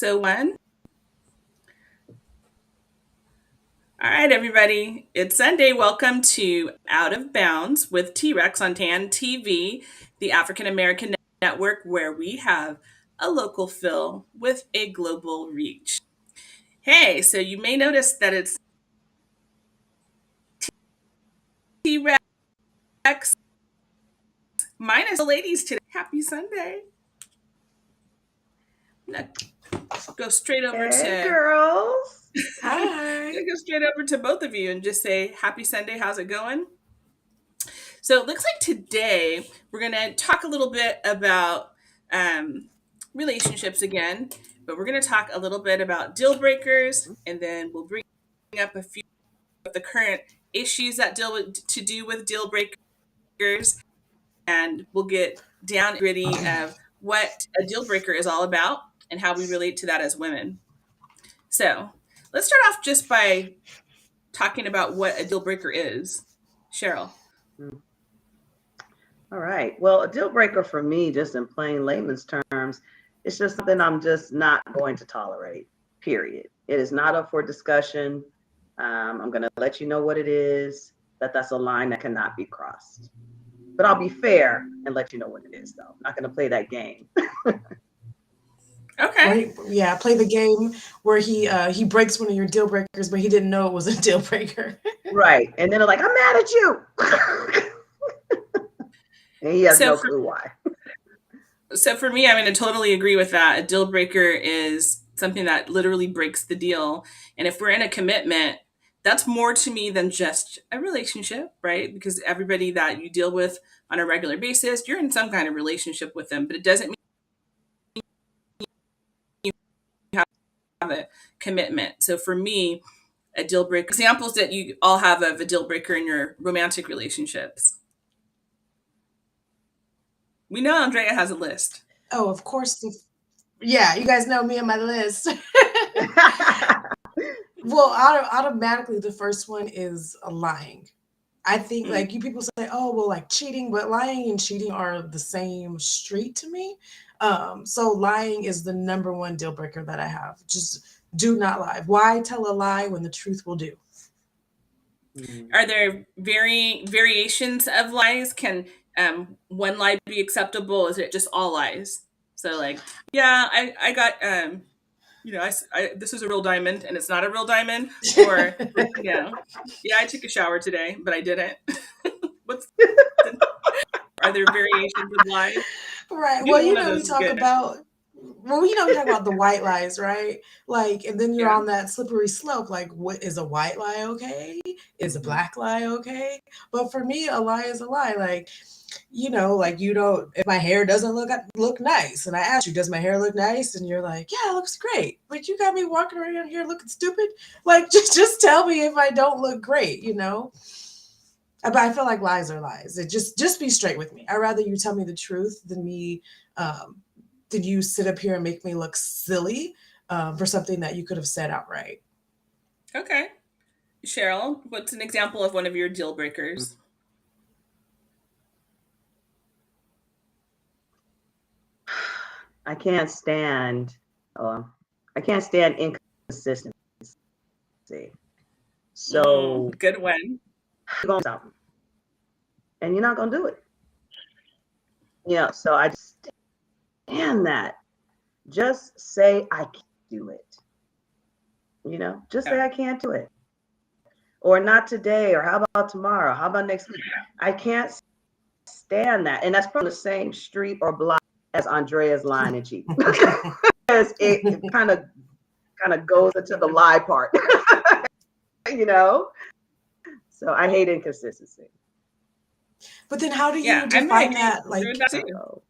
601. All right, everybody. It's Sunday. Welcome to Out of Bounds with T Rex on TAN TV, the African American network where we have a local feel with a global reach. Hey, so you may notice that it's T Rex minus the ladies today. Happy Sunday. I'm gonna go straight over Hey, to girls. I'm Hi. gonna go straight over to both of you and just say happy Sunday. How's it going? So it looks like today we're going to talk a little bit about um, relationships again, but we're going to talk a little bit about deal breakers, and then we'll bring up a few of the current issues that deal with to do with deal breakers, and we'll get down gritty of what a deal breaker is all about and how we relate to that as women. So let's start off just by talking about what a deal breaker is. Cheryl. Mm. All right. Well, a deal breaker for me, just in plain layman's terms, it's just something I'm just not going to tolerate, period. It is not up for discussion. I'm going to let you know what it is, that's a line that cannot be crossed. But I'll be fair and let you know what it is, though. I'm not going to play that game. Okay. Play the game where he breaks one of your deal breakers, but he didn't know it was a deal breaker. Right. And then they're like, I'm mad at you. And he has So no for clue why. So for me, I'm going to totally agree with that. A deal breaker is something that literally breaks the deal. And if we're in a commitment, that's more to me than just a relationship, right? Because everybody that you deal with on a regular basis, you're in some kind of relationship with them, but it doesn't mean you have a commitment. So for me, a deal breaker examples that you all have of a deal breaker in your romantic relationships. We know Andrea has a list. Oh, of course. You guys know me and my list. Well, automatically, the first one is lying. I think Mm. like you people say, oh, well, like cheating, but lying and cheating are the same street to me. So lying is the number one deal breaker that I have. Just do not lie. Why tell a lie when the truth will do? Are there variations of lies? Can one lie be acceptable? Is it just all lies? So like, yeah, I got this is a real diamond and it's not a real diamond, or yeah, I took a shower today, but I didn't. What's Are there variations of lies? Right. Neither Well, one of we those is talk good. about we talk about the white lies, right? Like, and then you're Yeah. on that slippery slope. Like, what is a white lie okay? Is a black lie okay? But for me, a lie is a lie. Like, like you don't. If my hair doesn't look nice, and I ask you, does my hair look nice? And you're like, yeah, it looks great. But you got me walking around here looking stupid. Like, just tell me if I don't look great. But I feel like lies are lies. It just be straight with me. I'd rather you tell me the truth than me um, than you sit up here and make me look silly for something that you could have said outright. Okay. Cheryl, what's an example of one of your deal breakers? I can't stand, uh, I can't stand inconsistency. So Good one. you're going to something, and you're not going to do it. So I just stand that. Just say I can't do it. Just say Yeah. I can't do it, or not today, or how about tomorrow? How about next week? I can't stand that, and that's probably the same street or block as Andrea's line and cheating, because it kind of goes into the lie part, you know. So I hate inconsistency. But then how do Yeah, you I'm gonna define agree that? with Like, that too. So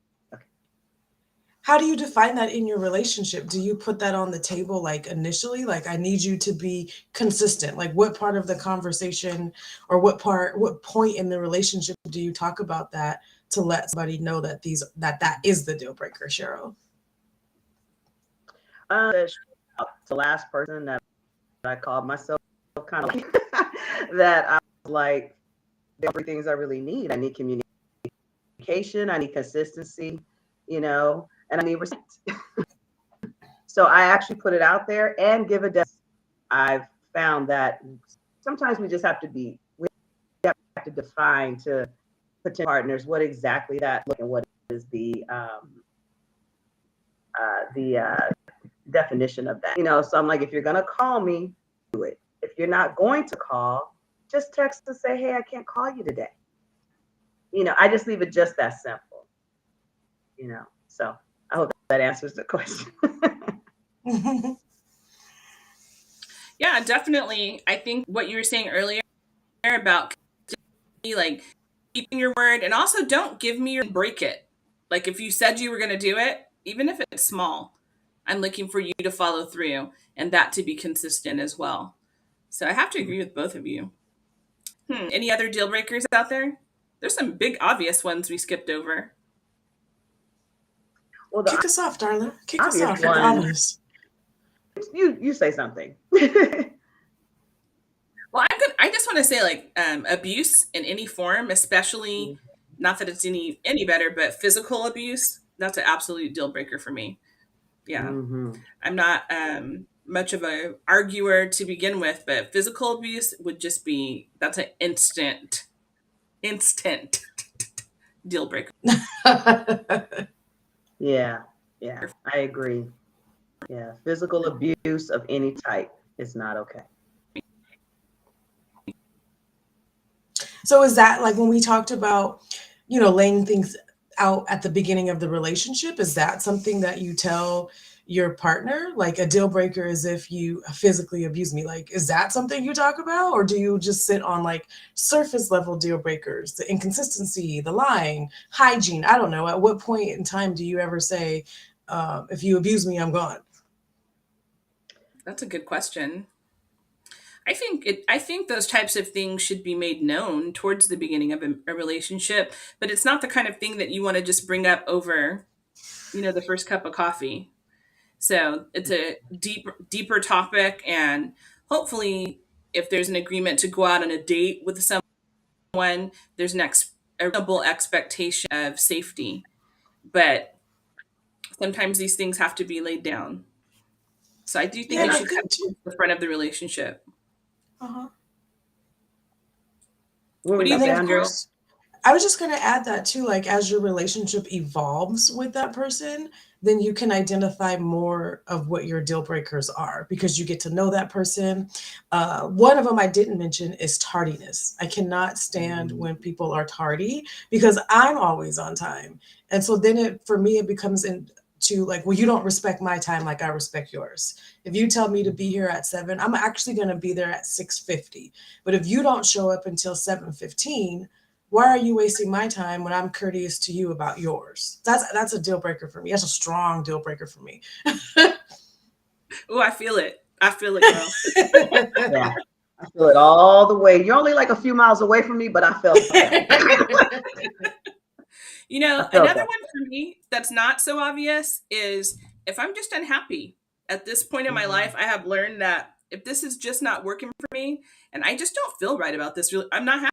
how do you define that in your relationship? Do you put that on the table like initially? Like, I need you to be consistent. Like, what part of the conversation or what point in the relationship do you talk about that to let somebody know that that is the deal breaker, Cheryl? the last person that I called myself kind of like that. I was like, there are three things I really need. I need communication, I need consistency, and I need respect. So I actually put it out there and give a definition. I've found that sometimes we just have to define to potential partners what exactly that look and what is the definition of that. So I'm like, if you're gonna call me, do it. If you're not going to call, just text and say, hey, I can't call you today. I just leave it just that simple. So I hope that answers the question. Yeah, definitely. I think what you were saying earlier about like keeping your word, and also don't give me your break it. Like if you said you were going to do it, even if it's small, I'm looking for you to follow through and that to be consistent as well. So I have to agree with both of you. Any other deal breakers out there? There's some big obvious ones we skipped over. Well, Kick us off, darling. Kick us obvious off with the one. obvious. You say something. Well, I just want to say, like, abuse in any form, especially not that it's any better, but physical abuse, that's an absolute deal breaker for me. Yeah. Mm-hmm. I'm not much of a arguer to begin with, but physical abuse would just be, that's an instant deal breaker. Yeah, I agree. Yeah, physical abuse of any type is not okay. So is that like when we talked about, laying things out at the beginning of the relationship, is that something that you tell your partner? Like a deal breaker is if you physically abuse me. Like, is that something you talk about? Or do you just sit on like surface level deal breakers, the inconsistency, the lying, hygiene? I don't know. At what point in time do you ever say, if you abuse me, I'm gone? That's a good question. I think those types of things should be made known towards the beginning of a relationship, but it's not the kind of thing that you want to just bring up over, the first cup of coffee. So it's a deeper topic, and hopefully, if there's an agreement to go out on a date with someone, there's a reasonable expectation of safety. But sometimes these things have to be laid down. So I do think Yeah, they and I should come think too. to the front of the relationship. Uh-huh. What were What do you you And then about to think, say, of Andrea? course, I was just going to add that too, like as your relationship evolves with that person, then you can identify more of what your deal breakers are because you get to know that person. One of them I didn't mention is tardiness. I cannot stand when people are tardy because I'm always on time. And so then for me, it becomes into like, well, you don't respect my time like I respect yours. If you tell me to be here at 7, I'm actually going to be there at 6:50. But if you don't show up until 7:15, why are you wasting my time when I'm courteous to you about yours? That's a deal breaker for me. That's a strong deal breaker for me. Oh, I feel it. I feel it, girl. Yeah, I feel it all the way. You're only like a few miles away from me, but I felt that. I felt Another that. one for me that's not so obvious is if I'm just unhappy at this point in my life, I have learned that if this is just not working for me and I just don't feel right about this, really, I'm not happy.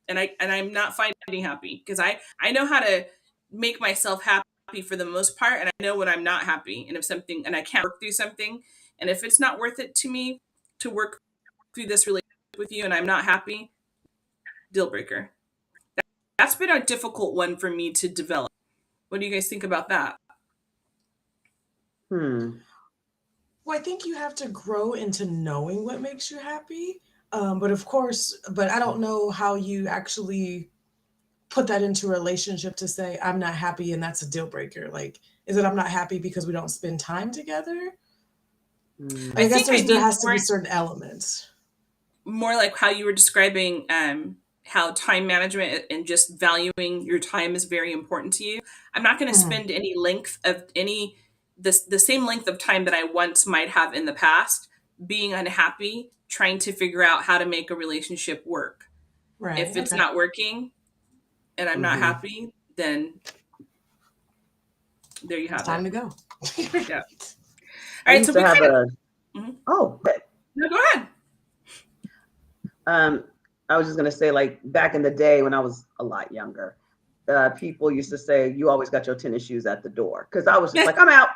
And I'm not finding happy because I know how to make myself happy for the most part, and I know when I'm not happy and if something and I can't work through something, and if it's not worth it to me to work through this relationship with you and I'm not happy, deal breaker. That's been a difficult one for me to develop. What do you guys think about that? Hmm. Well, I think you have to grow into knowing what makes you happy. But of course, but I don't know how you actually put that into a relationship to say, I'm not happy and that's a deal breaker. Like, is it I'm not happy because we don't spend time together? Hmm. Like, I I guess think I there mean has to be certain elements. more like how you were describing how time management and just valuing your time is very important to you. I'm not going to Mhm. spend any length of any the same length of time that I once might have in the past being unhappy trying to figure out how to make a relationship work. Right. If it's Okay. not working and I'm not Mm-hmm. happy, then there you It's have time it. to go. Yeah. I All right, so used to we have kind of a. mhm. Oh, but No, go ahead. um, I was just gonna say, like back in the day when I was a lot younger, people used to say, "You always got your tennis shoes at the door," because I was just like, "I'm out."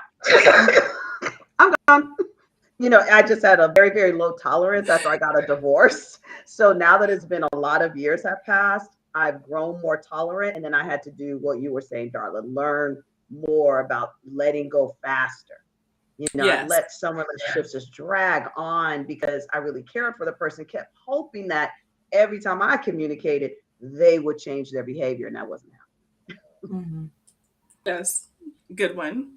I just had a very, very low tolerance after I got a divorce. So now that it's been a lot of years have passed, I've grown more tolerant. And then I had to do what you were saying, Darla, learn more about letting go faster. I've Yes. let some relationships just drag on because I really cared for the person, kept hoping that every time I communicated, they would change their behavior. And that wasn't Mm-hmm. Yes. Good one.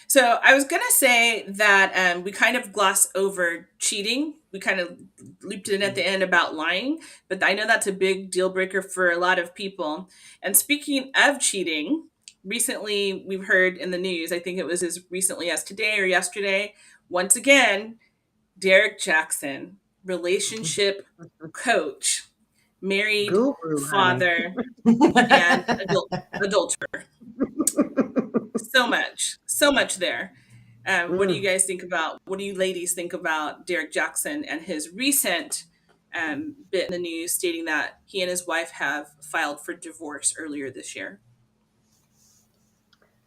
So I was gonna say that we kind of gloss over cheating. We kind of looped in at happening. the end about lying, but I know that's a big deal breaker for a lot of people. And speaking of cheating, recently we've heard in the news, I think it was as recently as today or yesterday, once again, Derek Jackson, relationship coach, married Guru, honey. father, and adulterer. So much there. What do you Mm. guys think about? What do you ladies think about Derek Jackson and his recent bit in the news stating that he and his wife have filed for divorce earlier this year?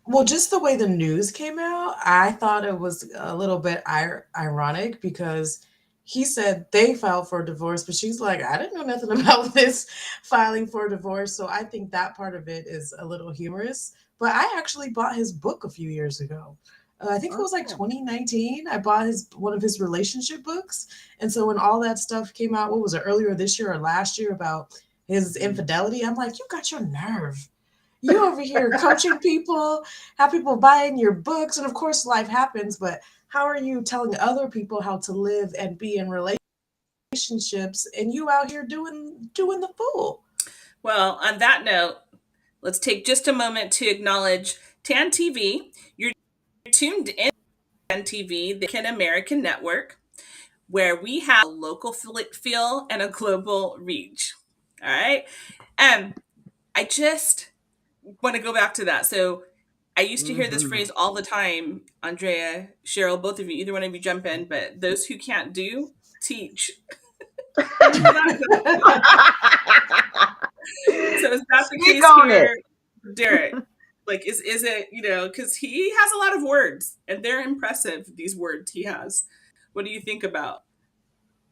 Well, just the way the news came out, I thought it was a little bit ironic because he said they filed for a divorce, but she's like, I didn't know nothing about this filing for a divorce. So I think that part of it is a little humorous. But I actually bought his book a few years ago. I think it was like Oh. 2019. I bought his one of his relationship books, and so when all that stuff came out, what was it, earlier this year or last year about his Mhm. infidelity? I'm like, you got your nerve, you over here coaching people, have people buying your books, and of course life happens, but how are you telling other people how to live and be in relationships and you out here doing the fool? Well, on that note, let's take just a moment to acknowledge TAN TV. You're tuned in to TAN TV, the American network, where we have a local feel and a global reach. All right. I just want to go back to that. So I used to hear this Mhm. phrase all the time, Andrea, Cheryl, both of you, either one of you jump in, but those who can't do, teach. Remember that? So is that the Speak case on it. here, Derek? Like, is it, because he has a lot of words and they're impressive, these words he has. What do you think about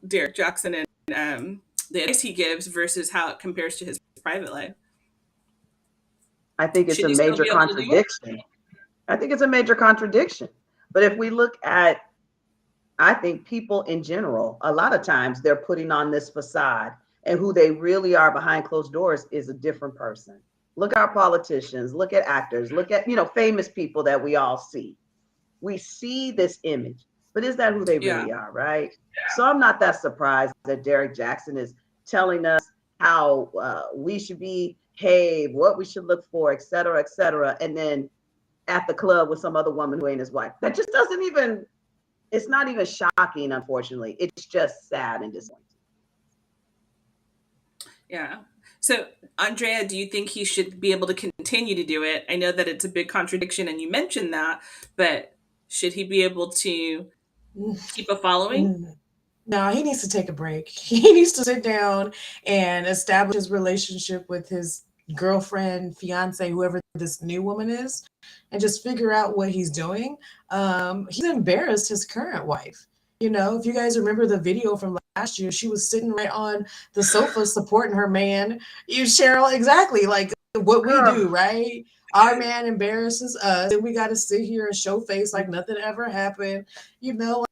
Derek Jackson and the advice he gives versus how it compares to his private life? I think it's Should a you still major be able to do it? contradiction. I think it's a major contradiction. But if we look at, I think people in general, a lot of times they're putting on this facade, and who they really are behind closed doors is a different person. Look at our politicians, look at actors, look at, famous people that we all see. We see this image, but is that who they Yeah. really are, right? So I'm not that surprised that Derek Jackson is telling us how we should behave, what we should look for, et cetera, et cetera. And then at the club with some other woman who ain't his wife. That just doesn't even, it's not even shocking, unfortunately. It's just sad and disappointing. Yeah. So, Andrea, do you think he should be able to continue to do it? I know that it's a big contradiction and you mentioned that, but should he be able to keep a following? No, he needs to take a break. He needs to sit down and establish his relationship with his girlfriend, fiance, whoever this new woman is, and just figure out what he's doing. He's embarrassed his current wife. If you guys remember the video from last year, she was sitting right on the sofa supporting her man. You, Cheryl, exactly like what we Girl. do, right? Our man embarrasses us, and we got to sit here and show face like nothing ever happened.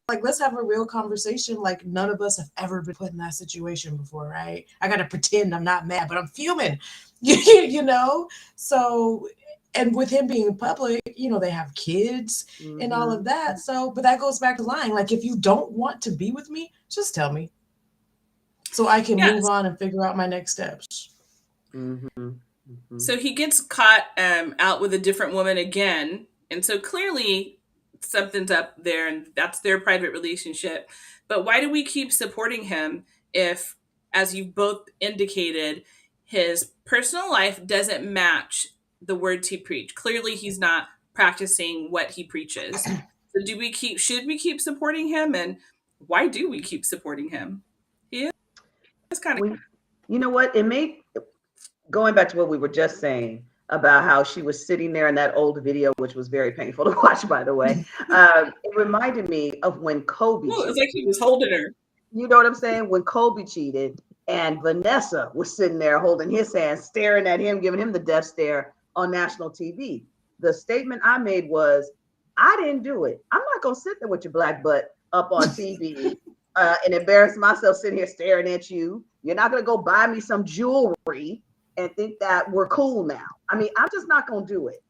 Like let's have a real conversation. Like none of us have ever been put in that situation before, right? I got to pretend I'm not mad, but I'm fuming. you know? So, and with him being public, they have kids and all of Mm-hmm. that. So, but that goes back to lying. Like, if you don't want to be with me, just tell me so I can move Yes. on and figure out my next steps. Mm-hmm. Mm-hmm. So he gets caught out with a different woman again. And so clearly something's up there and that's their private relationship. But why do we keep supporting him if, as you both indicated, his personal life doesn't match the words he preached? Clearly he's not practicing what he preaches. So should we keep supporting him, and why do we keep supporting him? He is kind of We, you know what? It may, going back to what we were just saying, about how she was sitting there in that old video, which was very painful to watch, by the way. It reminded me of when Kobe Ooh, it's cheated. like he was holding her. You know what I'm saying? When Kobe cheated and Vanessa was sitting there holding his hand, staring at him, giving him the death stare on national TV. The statement I made was, I didn't do it. I'm not going to sit there with your black butt up on TV and embarrass myself sitting here staring at you. You're not going to go buy me some jewelry and think that we're cool now. I mean, I'm just not going to do it.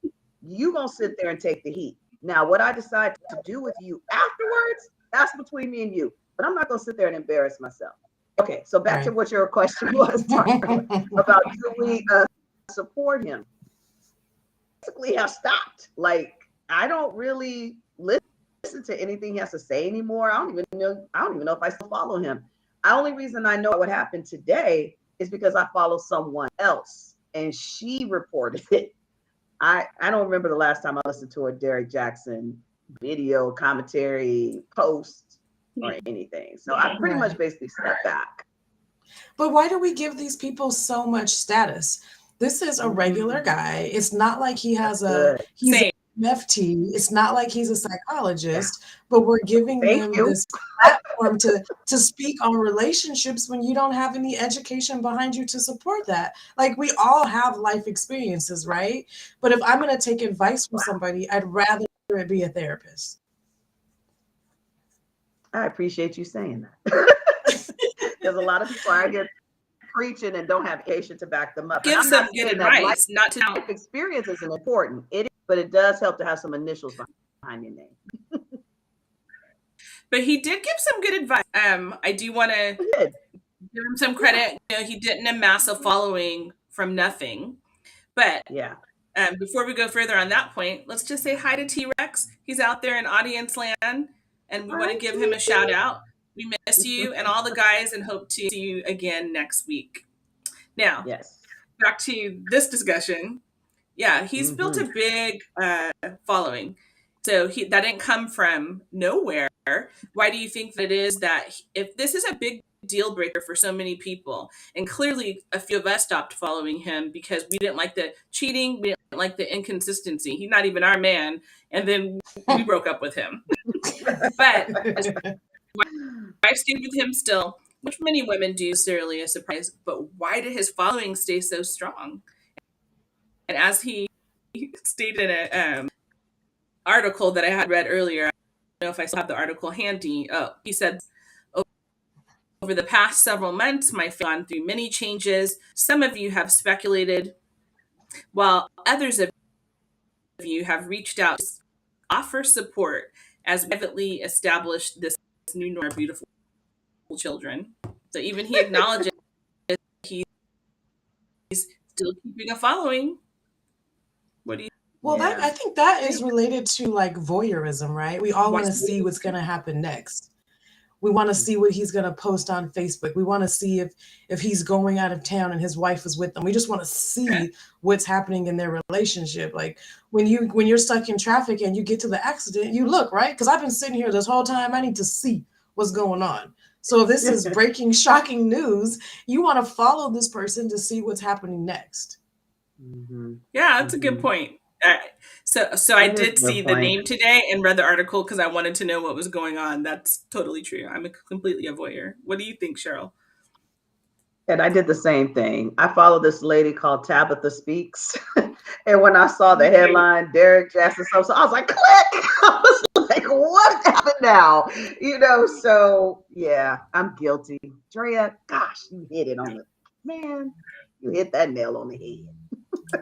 You going to sit there and take the heat. Now, what I decide to do with you afterwards, that's between me and you. But I'm not going to sit there and embarrass myself. Okay, so back to what your question was, about do we support him? Basically, have stopped. Like, I don't really listen to anything he has to say anymore. I don't even know if I still follow him. The only reason I know what happened today is because I follow someone else, and she reported it. I don't remember the last time I listened to a Derrick Jackson video, commentary, post, or anything. So I pretty much basically stepped back. But why do we give these people so much status? This is a regular guy. It's not like he's Same. an FT. It's not like he's a psychologist, but we're giving Thank them you. this platform to speak on relationships when you don't have any education behind you to support that. Like, we all have life experiences, right? But if I'm going to take advice from somebody, I'd rather it be a therapist. I appreciate you saying that. Because a lot of people are here preaching and don't have education to back them up. Give some good advice, not to life experience isn't important. It is, but it does help to have some initials behind your name. But he did give some good advice. I do want to give him some credit. You know, he didn't amass a following from nothing. But yeah. Before we go further on that point, let's just say hi to T-Rex. He's out there in audience land, and we want to give him a shout out. We miss you and all the guys, and hope to see you again next week. Now, back to this discussion. Yeah, he's built a big following. So that didn't come from nowhere. Why do you think that it is that if this is a big deal breaker for so many people, and clearly a few of us stopped following him because we didn't like the cheating, we didn't like the inconsistency. He's not even our man, and then we broke up with him. But I stayed with him still, which many women do, necessarily a surprise. But why did his following stay so strong? And as he stated in an article that I had read earlier, I don't know if I still have the article handy. He said, over the past several months, my family has gone through many changes. Some of you have speculated, while others of you have reached out to offer support as we privately established this new norm of beautiful children. So even he acknowledges he's still keeping a following. What do you? Well, I think that is related to like voyeurism, right? We all want to see what's going to happen next. We want to see what he's going to post on Facebook. We want to see if he's going out of town and his wife is with them. We just want to see what's happening in their relationship. Like when you're stuck in traffic and you get to the accident, you look, right? Because I've been sitting here this whole time. I need to see what's going on. So if this is breaking, shocking news, you want to follow this person to see what's happening next. Yeah, that's a good point. So I did see the name today and read the article because I wanted to know what was going on. That's totally true. I'm completely a voyeur. What do you think, Cheryl? And I did the same thing. I follow this lady called Tabitha Speaks. And when I saw the headline, Derrick Jackson, so I was like, click. I was like, what happened now? You know, so yeah, I'm guilty. Drea, gosh, you hit it on the, man, you hit that nail on the head.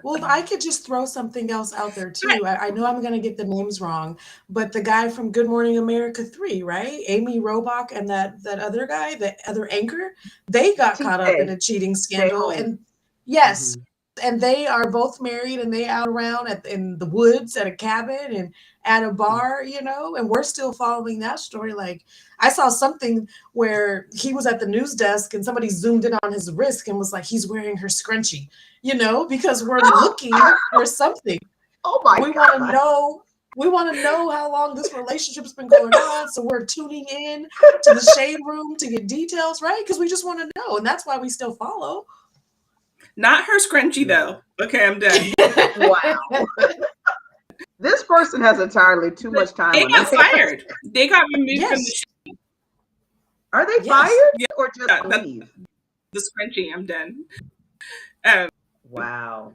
Well, if I could just throw something else out there too. I know I'm going to get the names wrong, but the guy from Good Morning America 3, right? Amy Robach and that other guy, the other anchor, they got caught up in a cheating scandal. And yes, and they are both married and they out around in the woods at a cabin and at a bar, you know, and we're still following that story. Like I saw something where he was at the news desk and somebody zoomed in on his wrist and was like, he's wearing her scrunchie, you know, because we're looking for something. Oh my God. We want to know how long this relationship's been going on. So we're tuning in to the shade room to get details, right? Because we just want to know. And that's why we still follow. Not her scrunchie, though. Okay, I'm done. Wow. This person has entirely too much time They on got their hands. fired. They got removed from the Yes. show. Are they Yes. fired Yeah, or just that's leave? the scrunchie. I'm done. Um, Wow.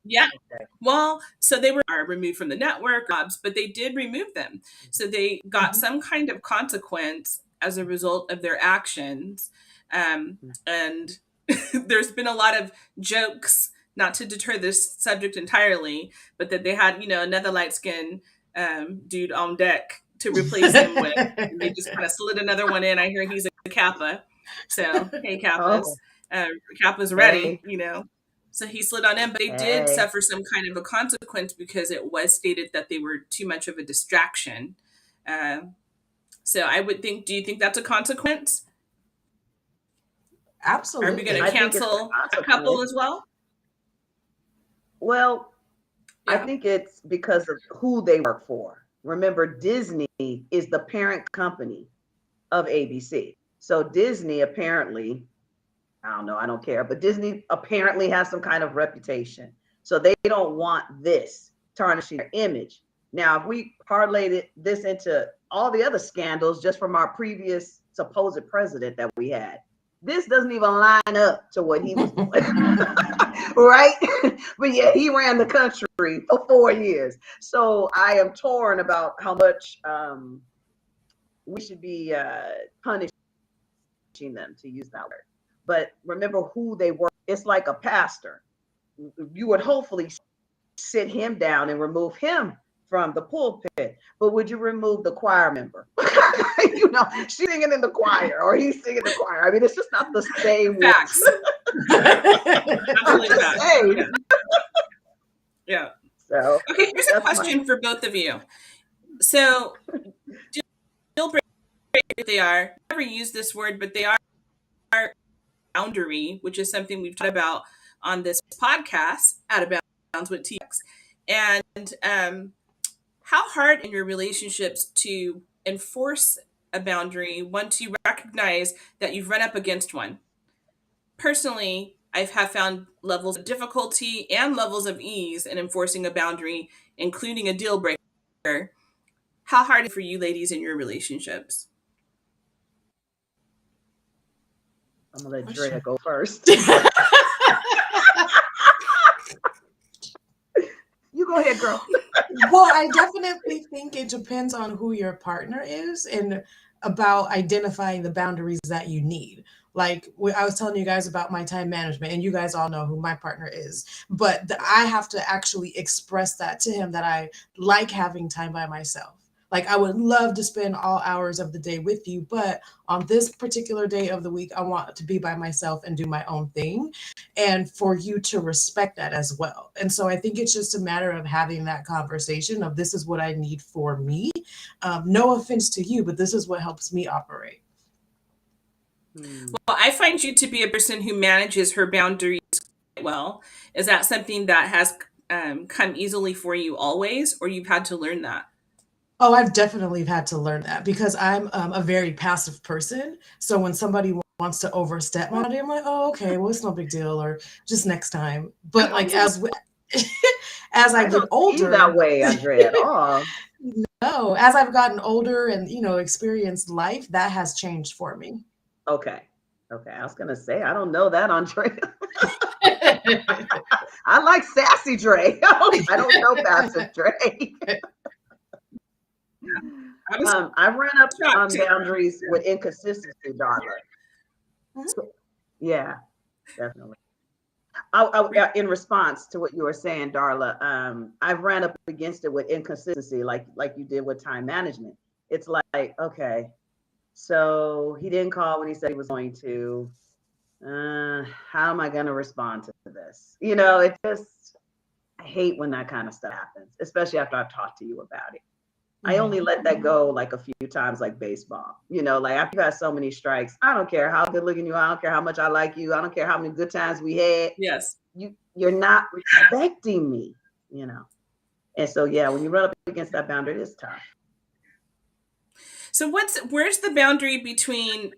yeah. Okay. Well, so they were removed from the network, but they did remove them. So they got Mhm. some kind of consequence as a result of their actions. And there's been a lot of jokes, not to deter this subject entirely, but that they had, another light skinned dude on deck to replace him with. And they just kind of slid another one in. I hear he's a Kappa. So, hey, Kappas. Oh, Kappa's ready, hey, So he slid on in, but they did hey. suffer some kind of a consequence because it was stated that they were too much of a distraction. So I would think, do you think that's a consequence? Are we going Absolutely. to I think it's a cancel a couple consequence. as well? Well, I Yeah. think it's because of who they work for. Remember, Disney is the parent company of ABC. So Disney apparently, I don't know, I don't care, but Disney apparently has some kind of reputation. So they don't want this tarnishing their image. Now, if we parlayed this into all the other scandals just from our previous supposed president that we had, this doesn't even line up to what he was doing. Right? But yeah, he ran the country for 4 years. So I am torn about how much we should be punishing them, to use that word. But remember who they were. It's like a pastor. You would hopefully sit him down and remove him from the pulpit, but would you remove the choir member? She's singing in the choir or he's singing in the choir. I mean, it's just not the same. Facts. I'm Absolutely just facts. saying. Yeah. Yeah. So Okay, here's a that's my question for both of you. So, deal breaker, they are, I never use this word, but they are boundary, which is something we've talked about on this podcast, Out of Bounds with TX. And how hard in your relationships to enforce a boundary once you recognize that you've run up against one? Personally, I have found levels of difficulty and levels of ease in enforcing a boundary, including a deal breaker. How hard is it for you ladies in your relationships? I'm gonna let Drea Question. go first. You go ahead, girl. Well, I definitely think it depends on who your partner is and about identifying the boundaries that you need. Like I was telling you guys about my time management, and you guys all know who my partner is. But I have to actually express that to him that I like having time by myself. Like I would love to spend all hours of the day with you, but on this particular day of the week, I want to be by myself and do my own thing, and for you to respect that as well. And so I think it's just a matter of having that conversation of this is what I need for me. No offense to you, but this is what helps me operate. Well, I find you to be a person who manages her boundaries well. Is that something that has come easily for you always, or you've had to learn that? Oh, I've definitely had to learn that because I'm a very passive person. So when somebody wants to overstep my boundary, I'm like, oh, okay, well, it's no big deal, or just next time. But like as I I get don't see you that older, way, Andrea, at all. no, as I've gotten older and experienced life, that has changed for me. Okay. Okay. I was gonna say, I don't know that, Andrea. I like sassy Dre. I don't know passive Dre. I was I ran up shocked on too. boundaries with inconsistency, Darla. Mhm. So, yeah, definitely. In response to what you were saying, Darla, I've ran up against it with inconsistency, like you did with time management. It's like, okay, so he didn't call when he said he was going to. How am I going to respond to this? It just, I hate when that kind of stuff happens, especially after I've talked to you about it. I only let that go like a few times, like baseball. Like after you had so many strikes, I don't care how good looking you are, I don't care how much I like you, I don't care how many good times we had. Yes. You're not respecting me, And so yeah, when you run up against that boundary, it's tough. So where's the boundary between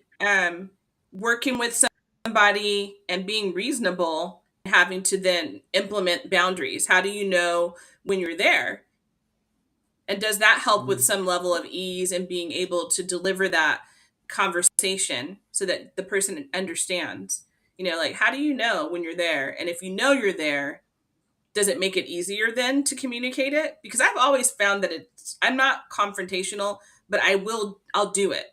working with somebody and being reasonable having to then implement boundaries. How do you know when you're there? And does that help with some level of ease and being able to deliver that conversation so that the person understands? Like, how do you know when you're there? And if you know you're there, does it make it easier then to communicate it? Because I've always found that I'm not confrontational, but I'll do it.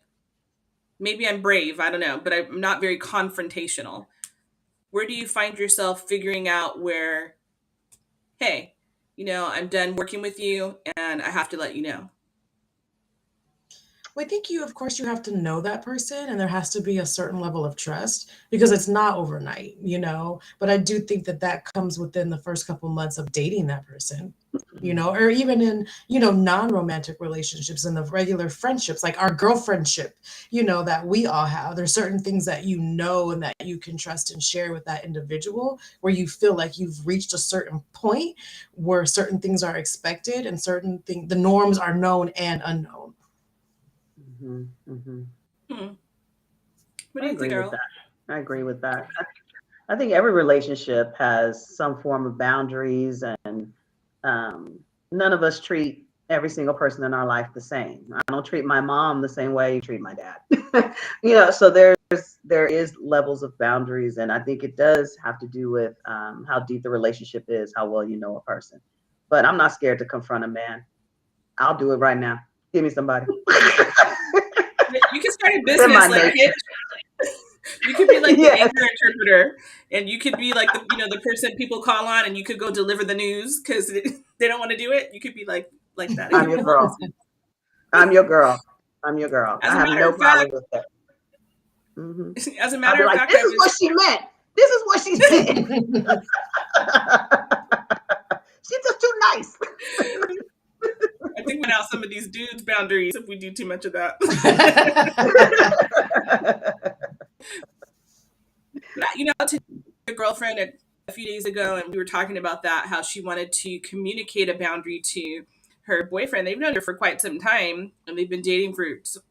Maybe I'm brave, I don't know, but I'm not very confrontational. Where do you find yourself figuring out where, hey, I'm done working with you and I have to let you know? Well, I think of course, you have to know that person, and there has to be a certain level of trust because it's not overnight, you know. But I do think that that comes within the first couple months of dating that person, you know, or even in, non-romantic relationships and the regular friendships, like our girlfriendship, that we all have. There's certain things that and that you can trust and share with that individual where you feel like you've reached a certain point where certain things are expected and certain things, the norms are known and unknown. Hmm. What do I you think, agree with Earl? that. I agree with that. I think every relationship has some form of boundaries, and none of us treat every single person in our life the same. I don't treat my mom the same way you treat my dad. So there is levels of boundaries, and I think it does have to do with how deep the relationship is, how well you know a person. But I'm not scared to confront a man. I'll do it right now. Give me somebody. You can start a In my business like nature. you could be like the Yes. anger interpreter, and you could be like the person people call on, and you could go deliver the news because they don't want to do it. You could be like that. It I'm could be your a whole girl. business. I'm your girl. I'm your girl. As I a have matter no of fact, problem with that. Hmm. as a I'll be matter of like, fact, this is what she meant. This is what she said. She's just too nice. I think we're out some of these dudes' boundaries if we do too much of that. To a girlfriend a few days ago, and we were talking about that, how she wanted to communicate a boundary to her boyfriend. They've known her for quite some time, and they've been dating for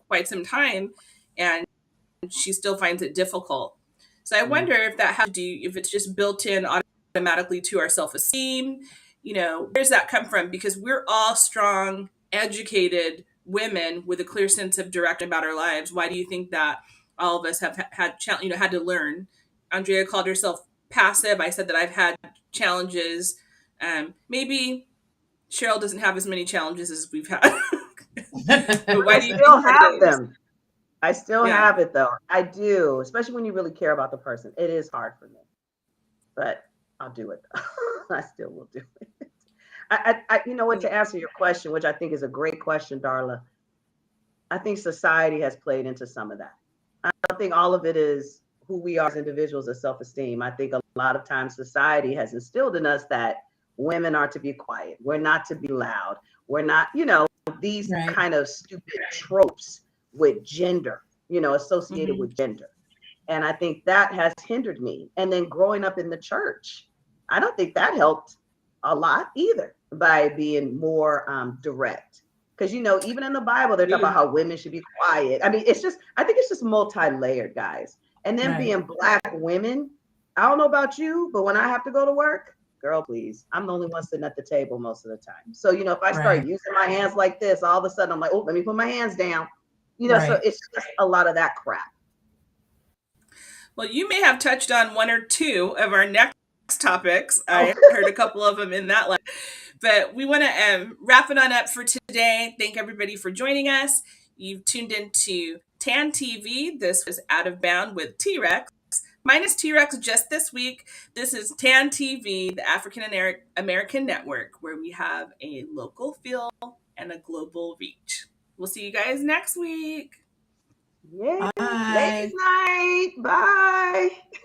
quite some time, and she still finds it difficult. So I wonder if that has to do, if it's just built in automatically to our self-esteem. Where's that come from? Because we're all strong, educated women with a clear sense of direction about our lives. Why do you think that all of us have had to learn? Andrea called herself passive. I said that I've had challenges. Maybe Cheryl doesn't have as many challenges as we've had. But why I do you still think that have is? them. I still Yeah. have it though. I do, especially when you really care about the person. It is hard for me, but I'll do it. I still will do it. You know what? To answer your question, which I think is a great question, Darla, I think society has played into some of that. I don't think all of it is who we are as individuals as self-esteem. I think a lot of times society has instilled in us that women are to be quiet. We're not to be loud. We're not, these Right. kind of stupid tropes with gender, associated Mhm. with gender. And I think that has hindered me. And then growing up in the church, I don't think that helped a lot either by being more direct. Because, even in the Bible, they talk about how women should be quiet. I mean, I think it's just multi-layered, guys. And then Right. being Black women, I don't know about you, but when I have to go to work, girl, please, I'm the only one sitting at the table most of the time. So, if I start Right. using my hands like this, all of a sudden I'm like, oh, let me put my hands down. So Right. it's just a lot of that crap. Well, you may have touched on one or two of our next topics. Oh. I heard a couple of them in that line. But we want to wrap it on up for today. Thank everybody for joining us. You've tuned into Tan TV. This was Out of Bound with T-Rex. Minus T-Rex just this week. This is Tan TV, the African American network, where we have a local feel and a global reach. We'll see you guys next week. Yeah. Bye. Ladies' night.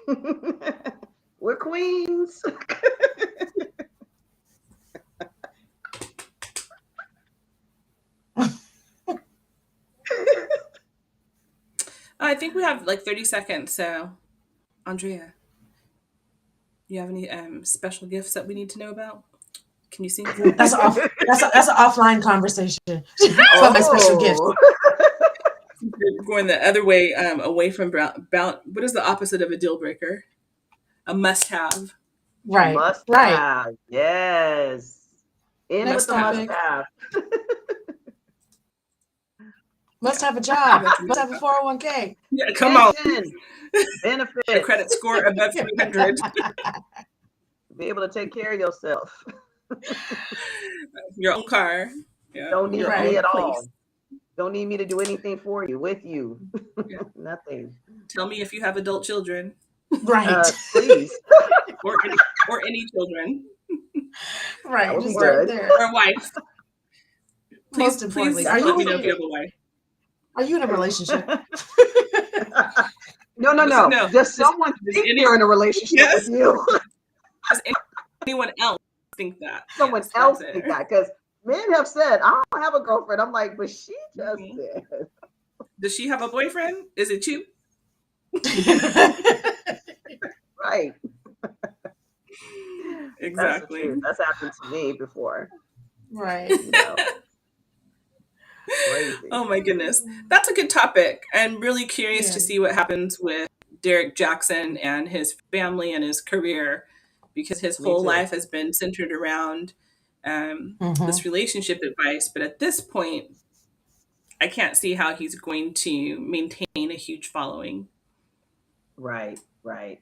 Bye. We're queens. I think we have like 30 seconds. So, Andrea, you have any special gifts that we need to know about? Can you sing for That's us? that's an offline conversation. For my special gift. Oh. We're going the other way, away from what is the opposite of a deal breaker? A must have. Right. Must Right. have. Yes. In with Next the must topic. have. Must Yeah. have a I job. bet you Must do have a that. 401k. Yeah, come on. Pension, A benefits, credit score above 300. be able to take care of yourself. Your own car. Yeah, Don't your need me own Right. at place. all. Don't need me to do anything for you, with you. Yeah. Nothing. Tell me if you have adult children Right. Please. or any children That Right. would be Just start good. there. or a wife. Most importantly, Please are let me you know if you have a wife. in a relationship? No, no, Listen, no. no. Does Does, someone does think any they're in a relationship with yes? you? Does anyone else think that? Someone Yes, that's else it. think that? Because men have said, I don't have a girlfriend. I'm like, but she just Mhm. did. Does she have a boyfriend? Is it you? Right. That's the Exactly. truth. That's happened to me before. Right. You know, crazy. Oh my goodness. That's a good topic. I'm really curious Yeah. to see what happens with Derek Jackson and his family and his career because his Me whole too. life has been centered around this Mm-hmm. relationship advice. But at this point, I can't see how he's going to maintain a huge following. Right, right.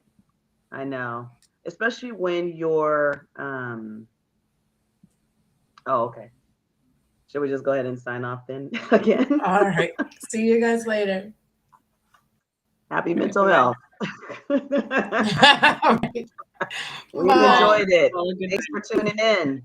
I know. Especially when you're oh, okay. Should we just go ahead and sign off then again? All right. See you guys later. Happy All right, mental bye bye. health. All right. We've You all, Bye. enjoyed it. all a good Thanks for tuning in.